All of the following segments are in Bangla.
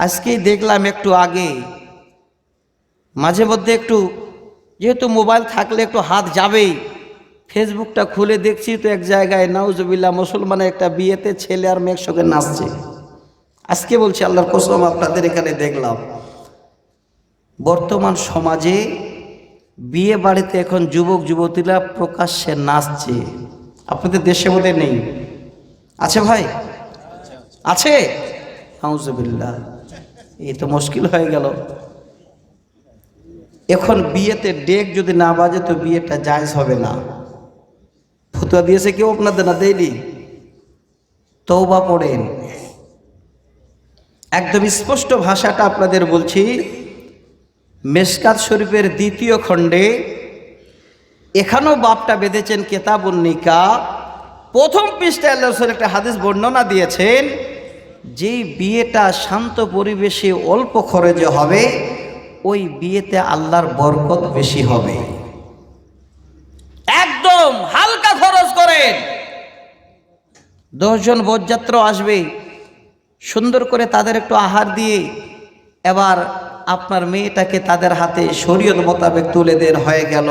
আজকেই দেখলাম একটু আগে, মাঝে মধ্যে একটু যেহেতু মোবাইল থাকলে একটু হাত যাবেই, ফেসবুকটা খুলে দেখছি তো এক জায়গায় নাউজুবিল্লাহ মুসলমানের একটা বিয়েতে ছেলে আর মেয়ের সঙ্গে নাচছে। আজকে বলছি আল্লাহর কসম আপনাদের এখানে দেখলাম। বর্তমান সমাজে বিয়ে বাড়িতে এখন যুবক যুবতীরা প্রকাশ্যে নাচছে। আপনাদের দেশে বোধহয় নেই, আছে ভাই? আছে? নাউজুবিল্লাহ, এই তো মুশকিল হয়ে গেল। এখন বিয়েতে ডেক যদি না বাজে তো বিয়েটা জায়েজ হবে না। ফতোয়া দিয়েছে কেউ আপনাদের? না দেয়নি? তওবা পড়েন। একদম স্পষ্ট ভাষাটা আপনাদের বলছি। মেশকাত শরীফের ২য় খণ্ডে এখানেও বাপটা বেঁধেছেন কেতাবুন নিকাহ, প্রথম পৃষ্ঠায় আল্লাহ রাসূল একটা হাদিস বর্ণনা দিয়েছেন, যেই বিয়েটা শান্ত পরিবেশে অল্প খরচে হবে ওই বিয়েতে আল্লাহর বরকত বেশি হবে। একদম হালকা খরচ করেন। 10 জন বরযাত্র আসবে, সুন্দর করে তাদের একটু আহার দিয়ে এবার আপনার মেয়েটাকে তাদের হাতে শরীয়ত মোতাবেক তুলে দেন, হয়ে গেল।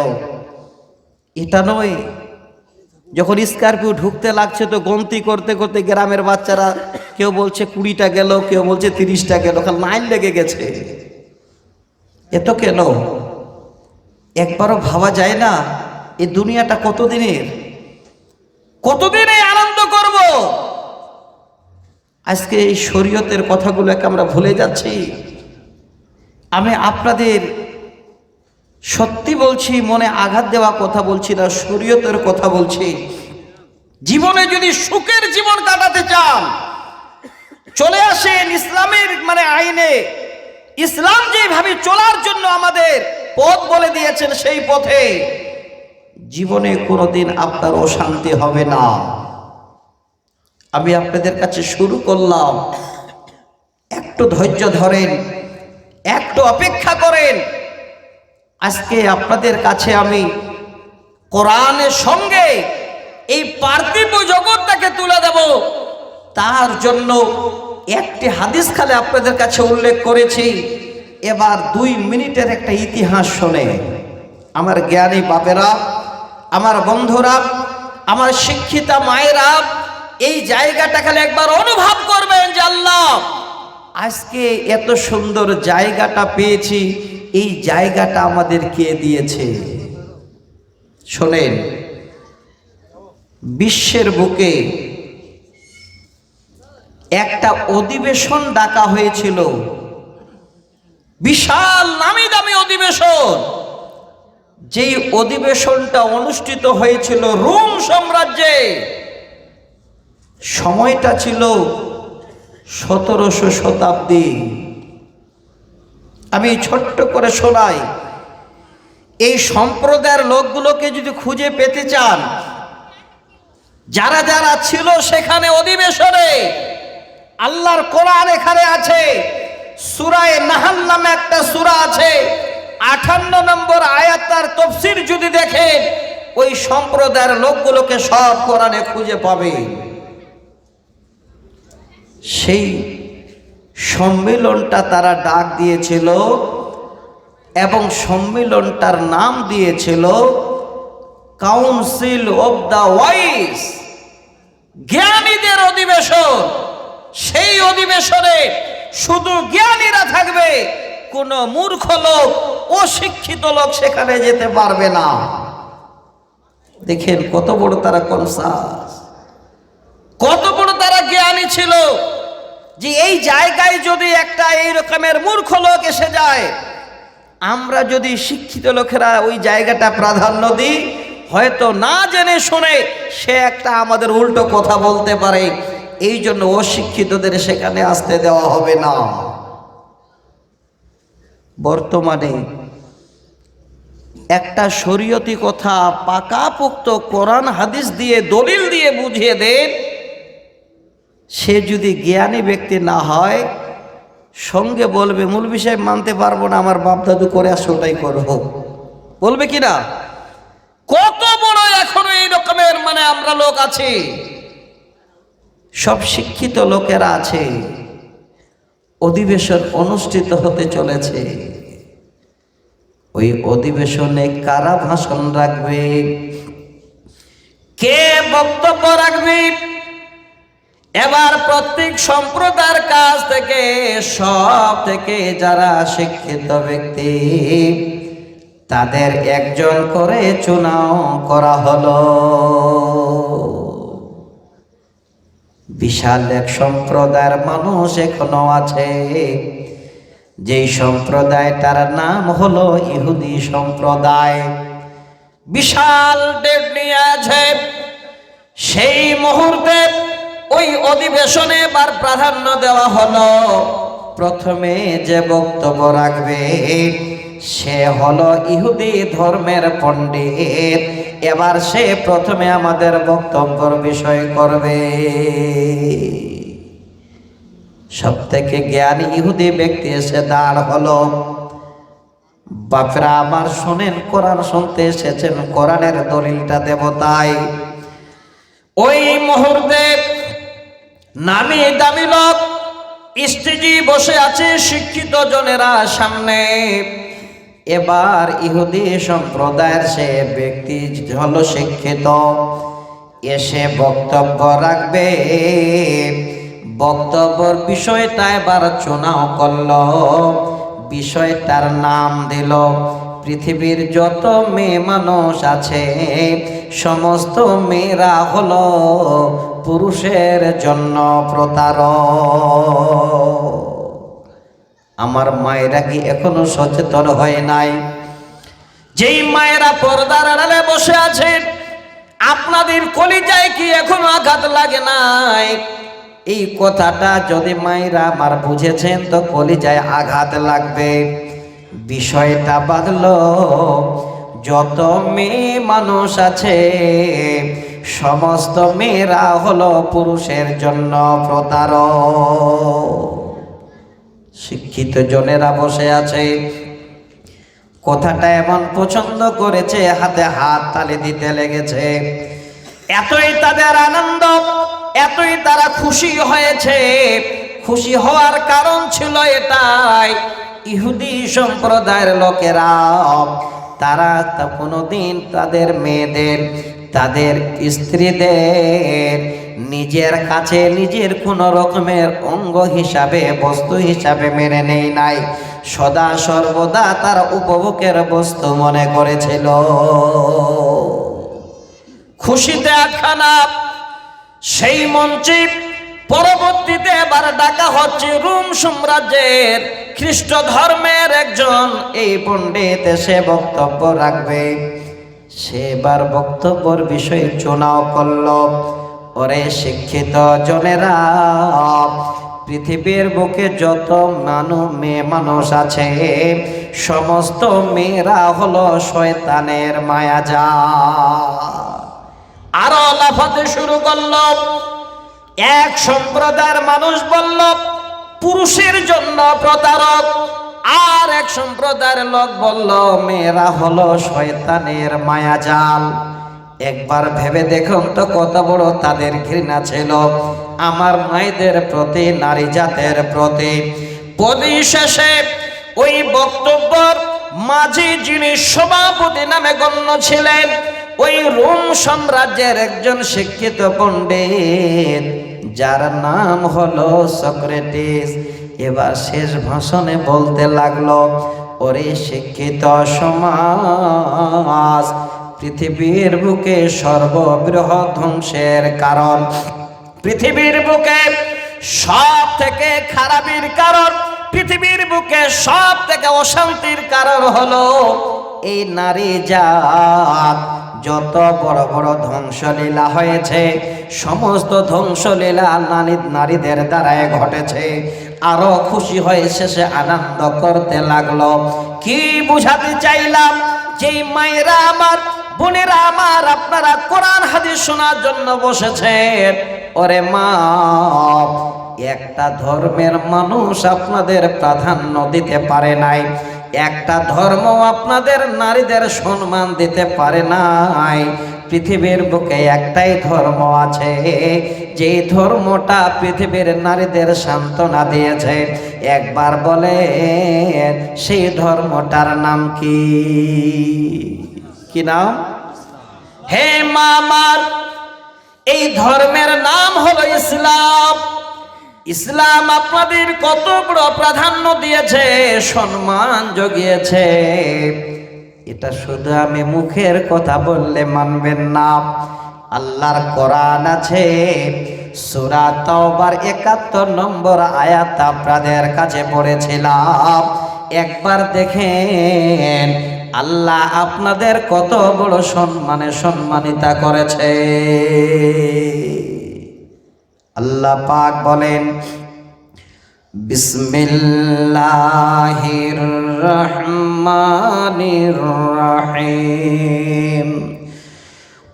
এটা নয় যখন স্করপিও ঢুকতে লাগছে তো গন্তি করতে করতে গ্রামের বাচ্চারা কেউ বলছে 20টা গেল, কেউ বলছে 30টা গেল, খালি লাইন লেগে গেছে। এত কেন? একবারও ভাবা যায় না এই দুনিয়াটা কতদিনের? কতদিনে আনন্দ করব? আজকে এই শরীয়তের কথাগুলোকে আমরা ভুলে যাচ্ছি। আমি আপনাদের সত্যি বলছি, মনে আঘাত দেওয়া কথা বলছি না, শরীয়তের কথা বলছি। জীবনে যদি সুখের জীবন কাটাতে চান চলে আসেন ইসলামের আইনে। ইসলাম যেভাবে চলার জন্য আমাদের পথ বলে দিয়েছেন সেই পথে জীবনে কোনোদিন আপনার অশান্তি হবে না। আমি আপনাদের কাছে শুরু করলাম, একটু ধৈর্য ধরেন, একটু অপেক্ষা করেন। আজকে আপনাদের কাছে আমি কোরআনের সঙ্গে এই পার্থিব জগৎটাকে তুলে দেব। তার জন্য একটি হাদিস খালি আপনাদের কাছে উল্লেখ করেছি। এবার 2 মিনিটের একটা ইতিহাস শোনে আমার জ্ঞানী বাপেরা, আমার বন্ধুরা, আমার শিক্ষিতা মায়েরা, এই জায়গাটা খালি একবার অনুভব করবেন যে আল্লাহ আজকে এত সুন্দর জায়গাটা পেয়েছি, এই জায়গাটা আমাদের কে দিয়েছে। শোনেন, বিশ্বের বুকে একটা অধিবেশন ডাকা হয়েছিল, বিশাল নামি দামি অধিবেশন। যেই অধিবেশনটা অনুষ্ঠিত হয়েছিল রোম সাম্রাজ্যে, সময়টা ছিল 1700 শতাব্দী। আমি ছোট্ট করে শোনাই। এই সম্প্রদায়ের লোকগুলোকে যদি খুঁজে পেতে চান, যারা যারা ছিল সেখানে অধিবেশনে, আল্লাহর কোরআন এখানে আছে। সূরা নাহল নামে একটা সূরা আছে, 58 নম্বর আয়াতের তাফসীর যদি দেখেন ওই সম্প্রদায়ের লোকগুলোকে সব কোরআনে খুঁজে পাবে। সেই সম্মেলনটা তারা ডাক দিয়েছিল এবং সম্মেলনটার নাম দিয়েছিল কাউন্সিল অব দ্য ওয়াইজ, জ্ঞানীদের অধিবেশন। সেই অধিবেশনে শুধু জ্ঞানীরা থাকবে, কোনো মূর্খ লোক, অশিক্ষিত লোক সেখানে যেতে পারবে না। দেখেন কত বড় তারা কনসাস, কত বড় তারা জ্ঞানী ছিল যে এই জায়গায় যদি একটা এই রকমের মূর্খ লোক এসে যায়, আমরা যদি শিক্ষিত লোকেরা ওই জায়গাটা প্রাধান্য দিই, হয়তো না জেনে শুনে সে একটা আমাদের উল্টো কথা বলতে পারে। এই জন্য অশিক্ষিতদের সেখানে আসতে দেওয়া হবে না। বর্তমানে একটা শরীয়তি কথা পাকাপোক্ত কোরআন হাদিস দিয়ে দলিল দিয়ে বুঝিয়ে দেন, সে যদি জ্ঞানী ব্যক্তি না হয় সঙ্গে বলবে মৌলভী সাহেব মানতে পারবো না, আমার বাপ দাদু করে আসে ওটাই করবো, বলবে কিনা? কত বড় এখনো এই রকমের আমরা লোক আছি। সব শিক্ষিত লোকেরা আছে, অধিবেশন অনুষ্ঠিত হতে চলেছে। ওই অধিবেশনে কারা ভাষণ রাখবে, কে বক্তব্য রাখবে, এবার প্রত্যেক সম্প্রদায়ের কাছ থেকে সব থেকে যারা শিক্ষিত ব্যক্তি তাদের একজন করে চুনাও করা হলো। বিশাল এক সম্প্রদায়ের মানুষ এখনো আছে, যেই সম্প্রদায়টার নাম হলো ইহুদি সম্প্রদায়। বিশাল ডেট নিয়ে আছে। সেই মুহূর্তে ওই অধিবেশনে এবার প্রাধান্য দেওয়া হলো, প্রথমে যে বক্তব্য রাখবে সে হলো ইহুদি ধর্মের পণ্ডিত। এবার সে প্রথমে আমাদের বক্তব্যের বিষয় করবে। সব থেকে জ্ঞানী ইহুদি ব্যক্তি এসে দাঁড় হলো। বাপরা আমার শোনেন, কোরআন শুনতে এসেছেন, কোরআনের দলিলটা দেব তাই। ওই মুহূর্তে নামি দামি লোক স্টেজে বসে আছে, শিক্ষিত জনেরা সামনে। এবার ইহুদি সম্প্রদায়ের সে ব্যক্তি হলো শিক্ষিত, এসে বক্তব্য রাখবে। বক্তব্যের বিষয়টা এবার চুনাও করল, বিষয়টার নাম দিল পৃথিবীর যত মেয়ে মানুষ আছে সমস্ত মেয়েরা হলো পুরুষের জন্য প্রতারক। আমার মায়েরা কি এখনো সচেতন হয় নাই? যেই মায়েরা পর্দার আড়ালে বসে আছেন, আপনাদের কলিজায় কি এখনো আঘাত লাগে নাই? এই কথাটা যদি মায়েরা আমার বুঝেছেন তো কলিজায় আঘাত লাগবে। বিষয়টা বাদলো, যত মেয়ে মানুষ আছে সমস্ত মেয়েরা হলো পুরুষের জন্য প্রতারক। শিক্ষিত জনেরা বসে আছে, কথাটা এমন পছন্দ করেছে, হাতে হাত তালি দিতে লেগেছে। এতই তাদের আনন্দ, এতই তারা খুশি হয়েছে। খুশি হওয়ার কারণ ছিল এটাই, ইহুদি সম্প্রদায়ের লোকেরা তারা কোনোদিন তাদের মেয়েদের, তাদের স্ত্রীদের নিজের কাছে নিজের কোনো রকমের অঙ্গ হিসাবে, বস্তু হিসাবে মেনে নেই নাই। সদা সর্বদা তার উপভোগের বস্তু মনে করেছিল। খুশিতে একখানা সেই মঞ্চে পরবর্তীতে এবার ডাকা হচ্ছে রোম সাম্রাজ্যের খ্রিস্ট ধর্মের একজন এই পণ্ডিত এসে বক্তব্য রাখবে। সেবার বক্তব্যের বিষয়ে চুনাও করল। ওরে শিক্ষিত জনেরা, পৃথিবীর বুকে যত মেয়ে মানুষ আছে সমস্ত মেয়েরা হলো শয়তানের মায়াজাল। আরো লাফাতে শুরু করল। এক সম্প্রদায়ের মানুষ বলল পুরুষের জন্য প্রতারক, আর এক সম্প্রদায়ের লোক বলল মেয়েরা হলো শয়তানের মায়াজাল। একবার ভেবে দেখুন তো কত বড় তাদের ঘৃণা ছিল আমার মায়েদের প্রতি, নারী জাতের প্রতি। পরিশেষে ওই বক্তব্যের মাঝে যিনি সভাপতি নামে গণ্য ছিলেন ওই রোম সাম্রাজ্যের একজন শিক্ষিত পণ্ডিত, যার নাম হলো সক্রেটিস, এবার শেষ ভাষণে বলতে লাগলো, ওরে শিক্ষিত সমাজ, পৃথিবীর বুকে সর্ববৃহৎ ধ্বংসের কারণ, পৃথিবীর বুকে সব থেকে খারাপের কারণ, পৃথিবীর বুকে সব থেকে অশান্তির কারণ হলো এই নারী জাত। যত বড় বড় ধ্বংসলীলা হয়েছে সমস্ত ধ্বংসলীলা নারীদের দ্বারাই ঘটেছে। আরো খুশি হয়ে শেষে আনন্দ করতে লাগলো। কি বুঝাতে চাইলাম, যেই মায়েরা আমার, বোনেরা আমার, আপনারা কোরআন হাদিস শোনার জন্য বসেছেন, ওরে মা, একটা ধর্মের মানুষ আপনাদের প্রাধান্য দিতে পারে নাই, একটা ধর্ম আপনাদের নারীদের সম্মান দিতে পারে নাই, পৃথিবীর বুকে একটাই ধর্ম আছে, যে ধর্মটা পৃথিবীর নারীদের সান্ত্বনা দিয়েছে। একবার বলে সেই ধর্মটার নাম কি? কি নাম? হে মা আমার, এই ধর্মের নাম হলো ইসলাম। ইসলাম আপনাদের কত বড় প্রাধান্য দিয়েছে, সম্মান জুগিয়েছে। এটা শুধু আমি মুখের কথা বললে মানবেন না। আল্লাহর কোরআন আছে, সূরা তাওবার 71 নম্বর আয়াত আপনাদের কাছে পড়েছিলাম। একবার দেখেন আল্লাহ আপনাদের কত বড় সম্মানে সম্মানিতা করেছে। আল্লাহ পাক বলেন, বিসমিল্লাহির রহমানির রহিম।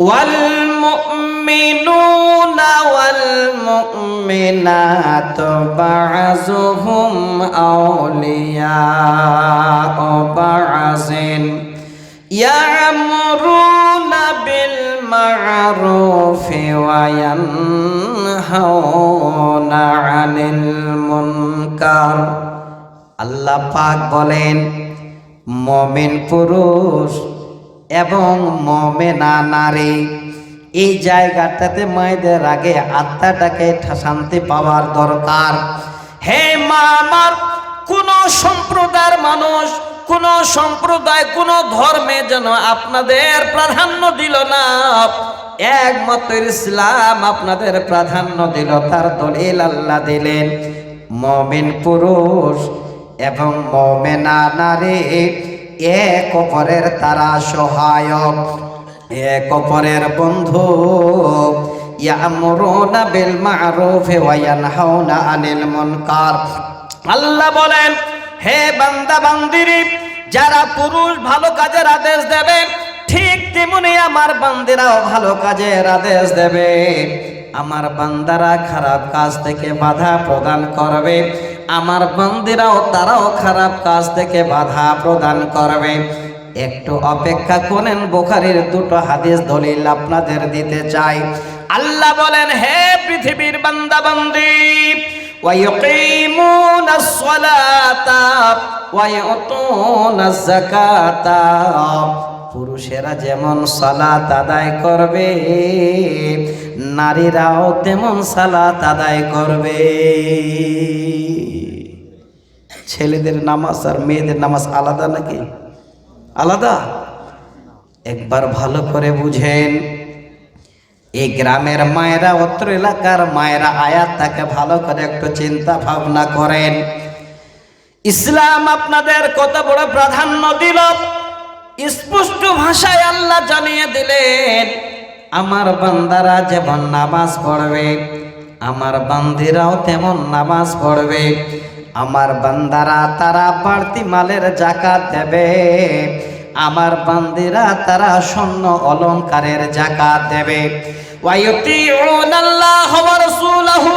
ওয়াল মুমিনুনা ওয়াল মুমিনাতু বা'যুহুম আউলিয়াউ বা'যিন ইয়া'মুরুনা বিল মা'রুফি ওয়া ইয়ানহাউনা 'আনিল মুনকার। আল্লাহ পাক বলেন, মুমিন পুরুষ এবং মুমিনা নারী, এই জায়গাটাতে মায়েদের আগে আত্মাটাকে শান্তি পাওয়ার দরকার। হে মা আমার, কোন সম্প্রদায়ের মানুষ, কোন সম্প্রদায়, কোন ধর্মে যেন আপনাদের প্রাধান্য দিল না, একমাত্র ইসলাম আপনাদের প্রাধান্য দিল। তার দলিল আল্লাহ দিলেন, মুমিন পুরুষ এবং মুমিনা নারী এক অপরের তারা সহায়ক, এক অপরের বন্ধু। ইয়ামুরুনা বিল মা'রুফি ওয়া ইয়ানহাউনা আনিল মুনকার। আল্লাহ বলেন, হে বান্দা বান্দিরি, যারা পুরুষ ভালো কাজের আদেশ দেবে, ঠিক তেমনি আমার বান্দিরাও ভালো কাজের আদেশ দেবে। আমার বান্দারা খারাপ কাজ থেকে বাধা প্রদান করবে, আমার বান্দিরাও তারাও খারাপ কাজ থেকে বাধা প্রদান করবে। একটু অপেক্ষা করেন, বুখারীর দুটো হাদিস দলিল আপনাদের দিতে চাই। আল্লাহ বলেন, হে পৃথিবীর বান্দা বান্দি, ওয়া ইয়ুকিমুনাস সালাতা ওয়া ইউতুনাজ যাকাতা। পুরুষেরা যেমন সালাত আদায় করবে, নারীরাও তেমন সালাত আদায় করবে। ছেলেদের নামাজ আর মেয়েদের নামাজ আলাদা নাকি? আলাদা। একবার ভালো করে বুঝেন, এই গ্রামের মায়েরা, অত্র এলাকার মায়েরা, আয়াতটাকে ভালো করে একটু চিন্তা ভাবনা করেন। ইসলাম আপনাদের কত বড় প্রাধান্য দিল, স্পষ্ট ভাষায় আল্লাহ জানিয়ে দিলেন। আমার বান্দারা যেমন নামাজ পড়বে, আমার বান্দিরাও তেমন নামাজ পড়বে। আমার বান্দারা তারা বাড়তি মালের যাকাত দেবে, আমার বান্দিরা তারা স্বর্ণ অলংকারের যাকাত দেবে। ওয়া ইউতিউনাল্লাহা ওয়া রাসূলাহু,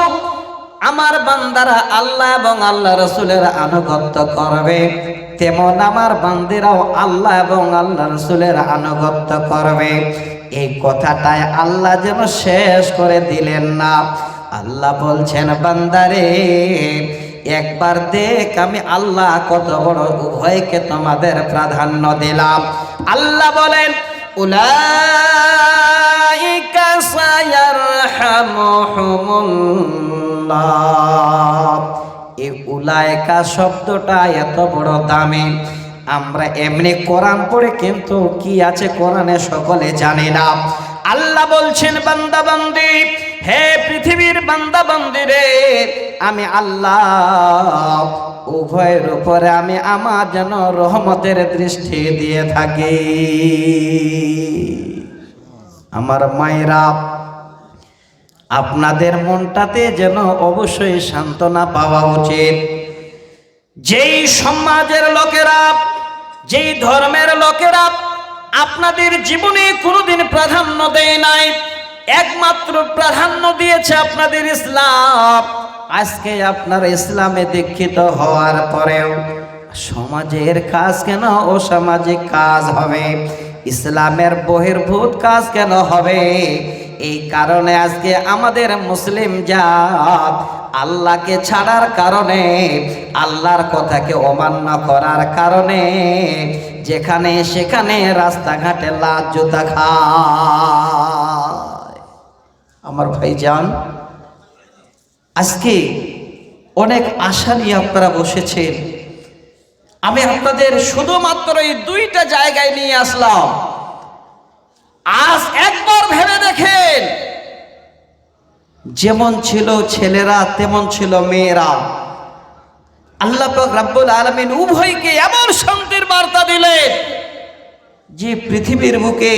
আমার বান্দারা আল্লাহ এবং আল্লাহ রাসূলের আনুগত্য করবে, তেমন আমার বান্দিরাও আল্লাহ এবং আল্লাহ রাসূলের আনুগত্য করবে। এই কথাটাই আল্লাহ যেন শেষ করে দিলেন না। আল্লাহ বলছেন, বান্দারে একবার দেখ আমি আল্লাহ কত বড় উভয়কে তোমাদের প্রাধান্য দিলাম। আল্লাহ বলেন, উলাইকা সায়ারহামুহুমুল্লাহ। এই উলাইকা শব্দটা এত বড় দামি, আমরা এমনি কোরআন পড়ে কিন্তু কি আছে কোরআনে সকলে জানি না। আল্লাহ বলছেন, বান্দা বান্দি, হে পৃথিবীর বান্দা বান্দি রে, আমি আল্লাহ উভয়ের উপরে আমি আমার যেন রহমতের দৃষ্টি দিয়ে থাকি। আমার মায়েরা, আপনাদের মনটাতে যেন অবশ্যই সান্ত্বনা পাওয়া উচিত। যেই সমাজের লোকেরা, যেই ধর্মের লোকেরা আপনাদের জীবনে কোনোদিন প্রাধান্য দেয় নাই, একমাত্র প্রাধান্য দিয়েছে আপনাদের ইসলাম। আজকে আপনারা ইসলামে দীক্ষিত হওয়ার পরেও সমাজের কাজ কেন অসামাজিক কাজ হবে, ইসলামের বহির্ভূত কাজ কেন হবে? এই কারণে আজকে আমাদের মুসলিম জাত আল্লাহকে ছাড়ার কারণে, আল্লাহর কথাকে অমান্য করার কারণে যেখানে সেখানে রাস্তাঘাটে লাত জুতা খায়। আমার ভাইজান, আজকে অনেক আশা নিয়ে আপনারা বসেছেন। আমি আপনাদের শুধুমাত্র এই দুইটা জায়গায় নিয়ে আসলাম। আজ একবার ভেবে দেখেন, যেমন ছিল ছেলেরা তেমন ছিল মেয়েরা। আল্লাহ পাক রব্বুল আলামিন উভয়কে এমন শান্তির বার্তা দিলেন যে পৃথিবীর বুকে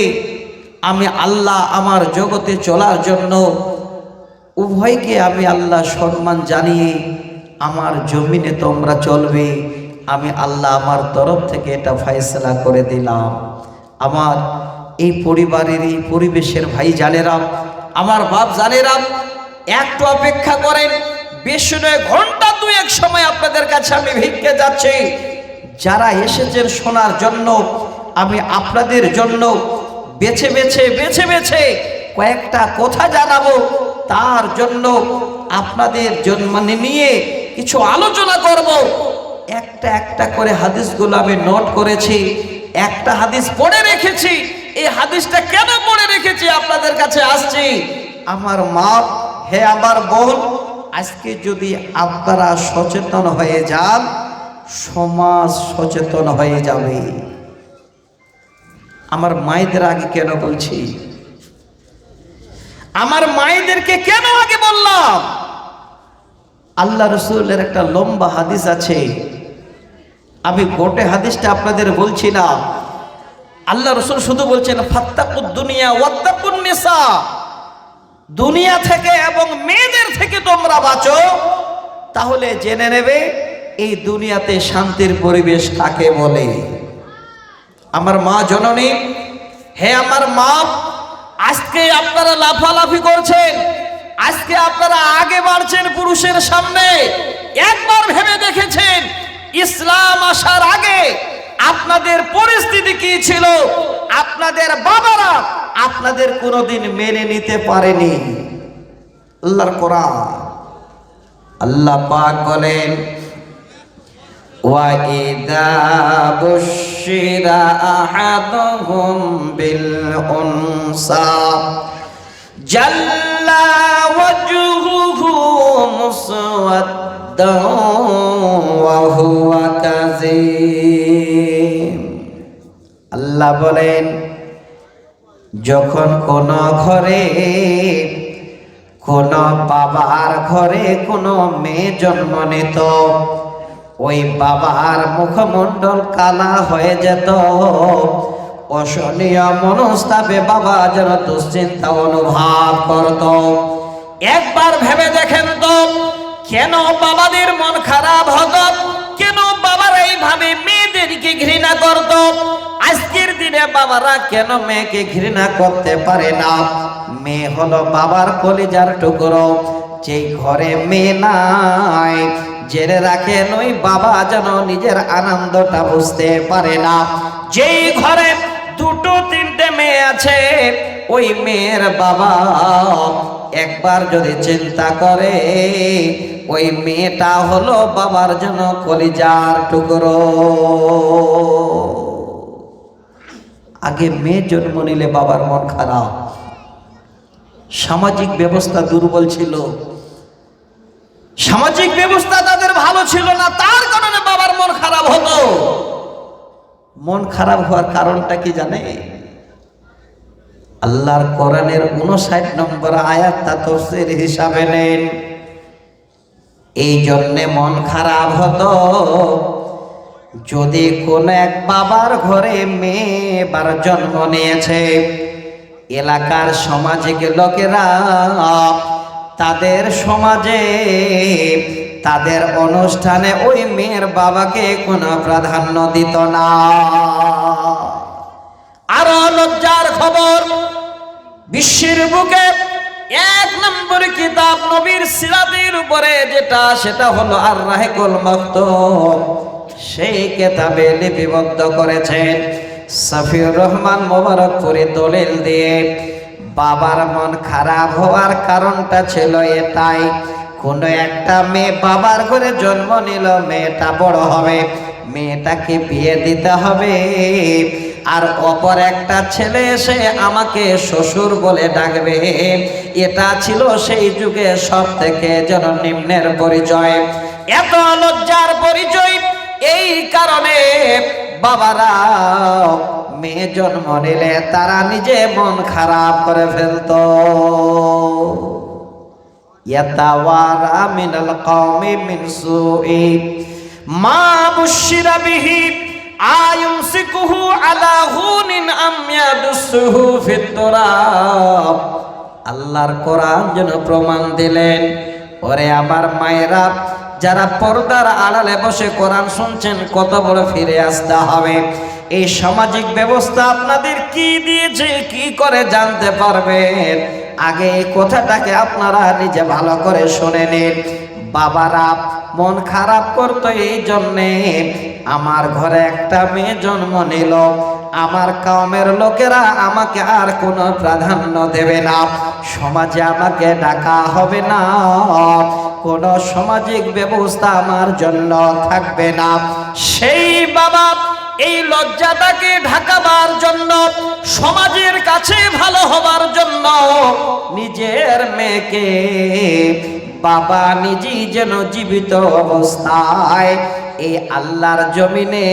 আমি আল্লাহ আমার জগতে চলার জন্য উভয়কে আমি আল্লাহ সম্মান জানিয়ে আমার জমিনে তোমরা চলবে, আমি আল্লাহ আমার তরফ থেকে এটা ফয়সালা করে দিলাম। আমার এই পরিবারের এই পরিবেশের ভাই জানেরা, আমার বাপ জানেরা, একটু অপেক্ষা করেন। বেশি নয়, ঘন্টা দুয়েক সময় আপনাদের কাছে আমি ভিক্ষে যাচ্ছি। যারা এসেছেন শোনার জন্য, আমি আপনাদের জন্য বেছে বেছে কয়েকটা কথা জানাবো। তার জন্য আপনাদের জন্য নিয়ে কিছু আলোচনা করব। একটা করে হাদিসগুলো আমি নোট করেছি, একটা হাদিস পড়ে রেখেছি। এই হাদিসটা কেন পড়ে রেখেছি আপনাদের কাছে আসছি। আমার মা, হে আমার বোন, আজকে যদি আপনারা সচেতন হয়ে যান, সমাজ সচেতন হয়ে যাবে। আমার মায়েদের আগে কেন বলছি, আমার মায়েদেরকে কেন আগে বললাম? আল্লাহ রসুলের একটা লম্বা হাদিস আছে, আমি গোটে হাদিসটা আপনাদের বলছি না। আল্লাহ রসুল শুধু বলছেন ফাত্তাকুদ দুনিয়া ওয়াত্তাকুন নিসা, দুনিয়া থেকে এবং মেয়েদের থেকে তোমরা বাঁচো। তাহলে জেনে নেবে এই দুনিয়াতে শান্তির পরিবেশ কাকে বলে। আমার মা জননী, হে আমার মা, আজকে আপনারা লাফালাফি করছেন, আজকে আপনারা আগে বাড়ছেন পুরুষের সামনে। একবার ভেবে দেখেছেন ইসলাম আসার আগে আপনাদের পরিস্থিতি কি ছিল? আপনাদের বাবারা আপনাদের কোনোদিন মেনে নিতে পারেনি। আল্লাহর কোরআন, আল্লাহ পাক বলেন, وَإِذَا بُشِّرَ أَحَدُهُم بِالْأُنثَى ظَلَّ وَجْهُهُ مُسْوَدًّا وَهُوَ كَظِيمٌ। আল্লাহ বলেন, যখন কোন ঘরে, কোন বাবার ঘরে কোন মেয়ে জন্ম নিত, ওই বাবার মুখমণ্ডল কালা হয়ে যেত। অশনীয় মনস্তাপে বাবা যেন দুশ্চিন্তা অনুভব করত। একবার ভেবে দেখেন তো, কেন বাবাদের মন খারাপ হতো? কেন বাবারা এইভাবে মেয়েদেরকে ঘৃণা করত? আজকের দিনে বাবারা কেন মেয়েকে ঘৃণা করতে পারে না? মেয়ে হলো বাবার কলিজার টুকরো। যেই ঘরে মেয়ে নাই, জেনে রাখেন ওই বাবা যেন নিজের আনন্দটা বুঝতে পারে না। যেই ঘরে দুটো তিনটে মেয়ে আছে, ওই মেয়ের বাবা একবার যদি চিন্তা করে, ওই মেয়েটা হলো বাবার যেন কলিজার টুকরো। আগে মেয়ে জন্ম নিলে বাবার মন খারাপ, সামাজিক ব্যবস্থা দুর্বল ছিল, সামাজিক ব্যবস্থা তাদের ভালো ছিল না, তার কারণে বাবার মন খারাপ হতো। মন খারাপ হওয়ার কারণটা কি জানে? আল্লাহর কোরআনের 59 নম্বর আয়াতটা তাফসীর হিসাবে নেন। এই জন্যে মন খারাপ হতো যদি কোন এক বাবার ঘরে মেয়ে বার জন্ম নিয়েছে, এলাকার সামাজিক লোকেরা তাদের সমাজে তাদের অনুষ্ঠানে ওই মেয়ের বাবাকে কোনো প্রাধান্য দিত না। আরো লজ্জার খবর, বিশ্বের বুকে 1 নম্বর কিতাব নবীর সিরাতের উপরে যেটা, সেটা হলো আর রাহিকুল মাকতুম। সেই কিতাবে লিপিবদ্ধ করেছেন সাফিউর রহমান মোবারকপুরে দলিল দিয়ে বাবার মন খারাপ হওয়ার কারণটা ছিল এটাই, কোনো একটা মেয়ে বাবার ঘরে জন্ম নিল, মেয়েটা বড় হবে, মেয়েটাকে বিয়ে দিতে হবে, আর অপর একটা ছেলে এসে আমাকে শ্বশুর বলে ডাকবে, এটা ছিল সেই যুগে সব থেকে যেন নিম্নের পরিচয়, এত লজ্জার পরিচয়। এই কারণে বাবারা মেয়ে জন্ম নিলে তারা নিজে মন খারাপ করে ফেলতো। ইয়াতাওয়ারা মিনাল কওমি মিন সুই মা বুশিরা বিহি আয়ুমসিকুহু আলা হুনিন আম ইয়াদুসুহু ফিত তুরাব। আল্লাহর কোরআন যেন প্রমাণ দিলেন, ওরে আমার মায়েরা যারা পর্দার আড়ালে বসে কোরআন শুনছেন, কত বড় ফিরে আসতে হবে। এই সামাজিক ব্যবস্থা আপনাদের কি দিয়েছে, কি করে জানতে পারবেন? আগে এই কথাটাকে আপনারা নিজে ভালো করে শুনে নিন। বাবারা মন খারাপ করতো এই জন্যে, আমার ঘরে একটা মেয়ে জন্ম নিল, আমার কওমের লোকেরা আমাকে আর কোনো প্রাধান্য দেবে না, সমাজে আমাকে ডাকা হবে না, কোনো সামাজিক ব্যবস্থা আমার জন্য থাকবে না। সেই বাবা এই লজ্জাটাকে ঢাকাবার জন্য, সমাজের কাছে ভালো হবার জন্য নিজের মেয়েকে বাবা নিজেই যেন জীবিত অবস্থায় এই আল্লাহর জমিনে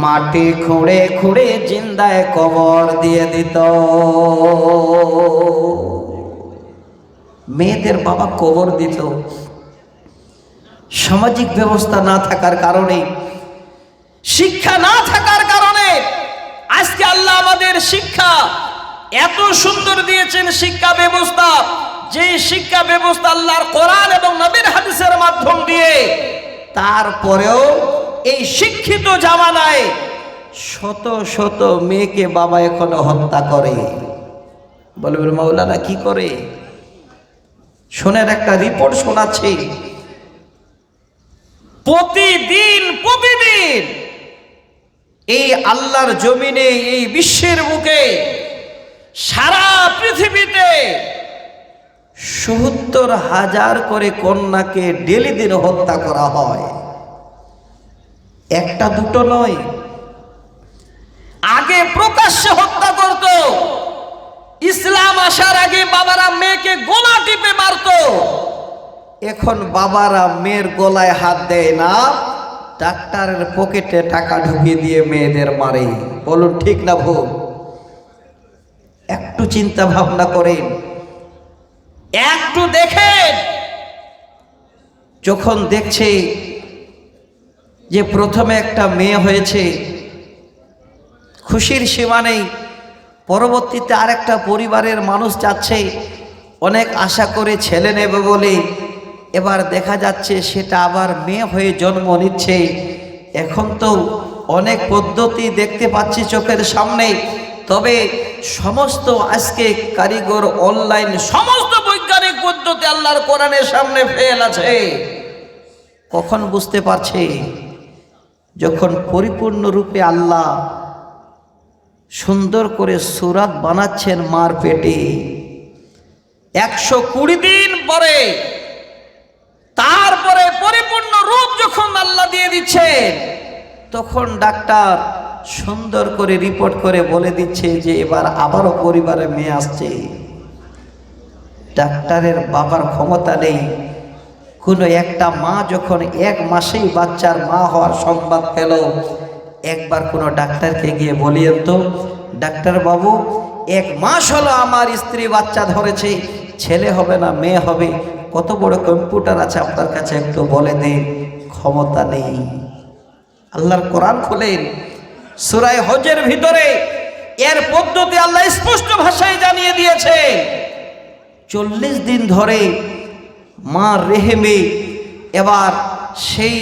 মাটি খুঁড়ে খুঁড়ে জিন্দায় কবর দিয়ে দিত। মেয়েদের বাবা কবর দিত। সামাজিক ব্যবস্থা না থাকার কারণে, শিক্ষা না থাকার কারণে আজকে আল্লাহ আমাদের শিক্ষা এত সুন্দর দিয়েছেন, শিক্ষা ব্যবস্থা, যে শিক্ষা ব্যবস্থা আল্লাহর কোরআন এবং নবীর হাদিসের মাধ্যম দিয়ে, তারপরেও এই শিক্ষিত জামানায় শত শত মেয়েকে বাবা এখনো হত্যা করে। বলবেন মাওলানা কি করে? শোনেন, একটা রিপোর্ট শোনাচ্ছি। প্রতিদিন এই আল্লাহর জমিনে, এই বিশ্বের বুকে, সারা পৃথিবীতে ৭০,০০০ করে কন্যাকে ডেলি দিন হত্যা করা হয়। একটা দুটো নয়। আগে প্রকাশ্যে হত্যা করত, ইসলাম আসার আগে বাবারা মেয়েকে গলা টিপে মারত, এখন বাবারা মেয়ের গলায় হাত দেয় না, ডাক্তারের পকেটে টাকা ঢুকিয়ে দিয়ে মেয়েদের মারে। বলুন ঠিক না ভুল? একটু চিন্তা ভাবনা করেন, একটু দেখেন। যখন দেখছে যে প্রথমে একটা মেয়ে হয়েছে, খুশির সীমা নেই, পরবর্তীতে আরেকটা পরিবারের মানুষ যাচ্ছে অনেক আশা করে ছেলে নেবে বলে, এবার দেখা যাচ্ছে সেটা আবার মেয়ে হয়ে জন্ম নিচ্ছে। এখন তো অনেক পদ্ধতি দেখতে পাচ্ছি চোখের সামনে, তবে সমস্ত আজকে কারিগর, অনলাইন, সমস্ত বৈজ্ঞানিক পদ্ধতি আল্লাহর কোরআনের সামনে ফেল আছে। কখন বুঝতে পারছে? যখন পরিপূর্ণরূপে আল্লাহ সুন্দর করে সূরাত বানাচ্ছেন মার পেটে, 120 দিন পরে, তারপরে পরিপূর্ণ রূপ যখন আল্লাহ দিয়ে দিচ্ছেন, তখন ডাক্তার সুন্দর করে রিপোর্ট করে বলে দিচ্ছে যে এবার আবারও পরিবারে মেয়ে আসছে। ডাক্তারের বাবার ক্ষমতা নেই। কোনো একটা মা যখন 1 মাসেই বাচ্চার মা হওয়ার সংবাদ পেল, একবার কোনো ডাক্তারকে গিয়ে বলিয়েন তো, ডাক্তার বাবু 1 মাস হলো আমার স্ত্রী বাচ্চা ধরেছে, ছেলে হবে না মেয়ে হবে, কত বড় কম্পিউটার আছে আপনার কাছে, একটু বলে দিন। ক্ষমতা নেই। আল্লাহর কোরআন খোলেন, সূরা হজের ভিতরে এর পদ্ধতি আল্লাহ স্পষ্ট ভাষায় জানিয়ে দিয়েছে। 40 দিন ধরে মা রেহেমে এবার সেই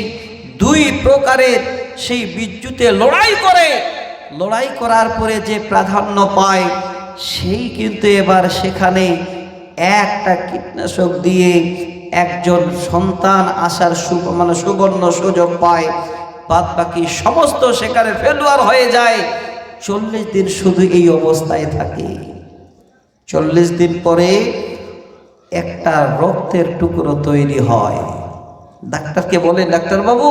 2 প্রকারের সেই বিদ্যুতে লড়াই করার পরে যে প্রাধান্য পায়, সেই কিন্তু এবার সেখানে একটা কীটনাশক দিয়ে একজন সন্তান আসার সুবর্ণ সুযোগ পায়, বাদ বাকি সমস্ত সেখানে ফেলুয়ার হয়ে যায়। 40 দিন শুধু এই অবস্থায় থাকে। 40 দিন পরে একটা রক্তের টুকরো তৈরি হয়। ডাক্তারকে বলে, ডাক্তার বাবু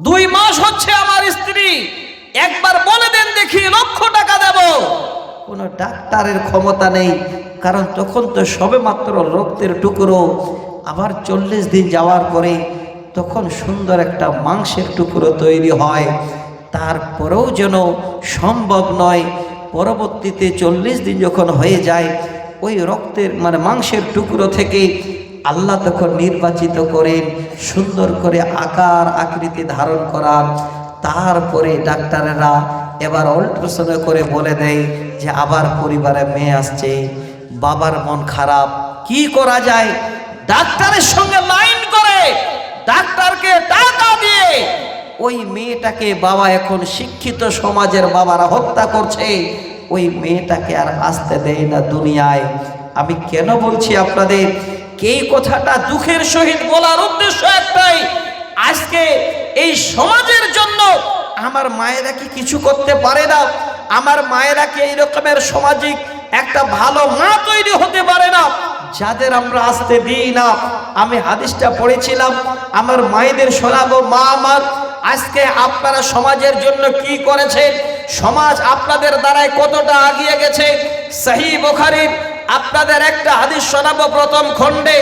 2 মাস হচ্ছে আমার স্ত্রী, একবার বলে দেন দেখি, লক্ষ টাকা দেব। কোনো ডাক্তারের ক্ষমতা নেই, কারণ তখন তো সবে মাত্র রক্তের টুকরো। আবার 40 দিন যাওয়ার পরে তখন সুন্দর একটা মাংসের টুকরো তৈরি হয়। তারপরেও যেন সম্ভব নয়। পরবর্তীতে 40 দিন যখন হয়ে যায়, ওই রক্তের মাংসের টুকরো থেকে আল্লাহ তখন নির্বাচিত করেন সুন্দর করে আকার আকৃতি ধারণ করার। তারপরে ডাক্তারেরা এবার অল্ট্রাসাউন্ড করে বলে দেয় যে আবার পরিবারে মেয়ে আসছে। বাবার মন খারাপ, কি করা যায়? ডাক্তারের সঙ্গে লাইন করে ডাক্তারকে টাকা দিয়ে ওই মেয়েটাকে বাবা, এখন শিক্ষিত সমাজের বাবারা হত্যা করছে, ওই মেয়েটাকে আর আসতে দেয় না দুনিয়ায়। আমি কেন বলছি আপনাদের এই কথাটা, দুঃখের সহিত বলার উদ্দেশ্য একটাই, আজকে এই সমাজের জন্য আমার মায়েরা কি কিছু করতে পারে না? আমার মায়েরা কি এই রকমের সামাজিক একটা ভালো মা তৈরি হতে পারে না? যাদের আমরা আসতে দিই না। আমি হাদিসটা পড়েছিলাম, আমার মায়েদের শোনাবো। মা আমার, আজকে আপনারা সমাজের জন্য কি করেছেন, সমাজ আপনাদের দ্বারাই কতটা এগিয়ে গেছে। সহিহ বুখারীর আপনাদের একটা হাদিস শোনাবো প্রথম খণ্ডে,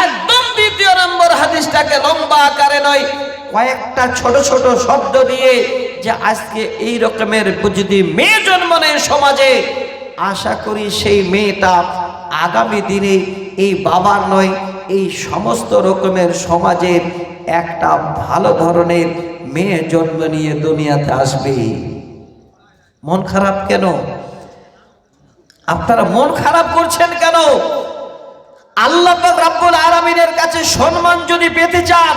একদম 2 নম্বর হাদিসটাকে লম্বা আকারে নয়, কয়েকটা ছোট ছোট শব্দ দিয়ে, যে আজকে এই রকমের যদি মেয়ে জন্ম নেয় সমাজে, আশা করি সেই মেয়েটা আগামী দিনে এই বাবার নয়, এই সমস্ত রকমের সমাজের একটা ভালো ধরনের মেয়ে জন্ম নিয়ে দুনিয়াতে আসবে। মন খারাপ কেন? আপনারা মন খারাপ করছেন কেন? আল্লাহ পাক রব্বুল আলামিনের কাছে সম্মান যদি পেতে চান,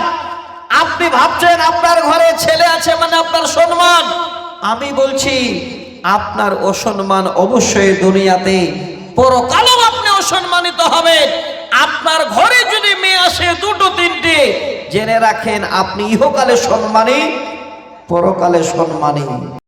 আপনি ভাবছেন আপনার ঘরে ছেলে আছে মানে আপনার সম্মান। আমি বলছি আপনার অসম্মান অবশ্যই দুনিয়াতে, পরকালেও আপনি অসম্মানিত হবেন। আপনার ঘরে যদি মেয়ে আসে 2টো 3টে, জেনে রাখেন আপনি ইহকালে সম্মানী, পরকালে সম্মানী।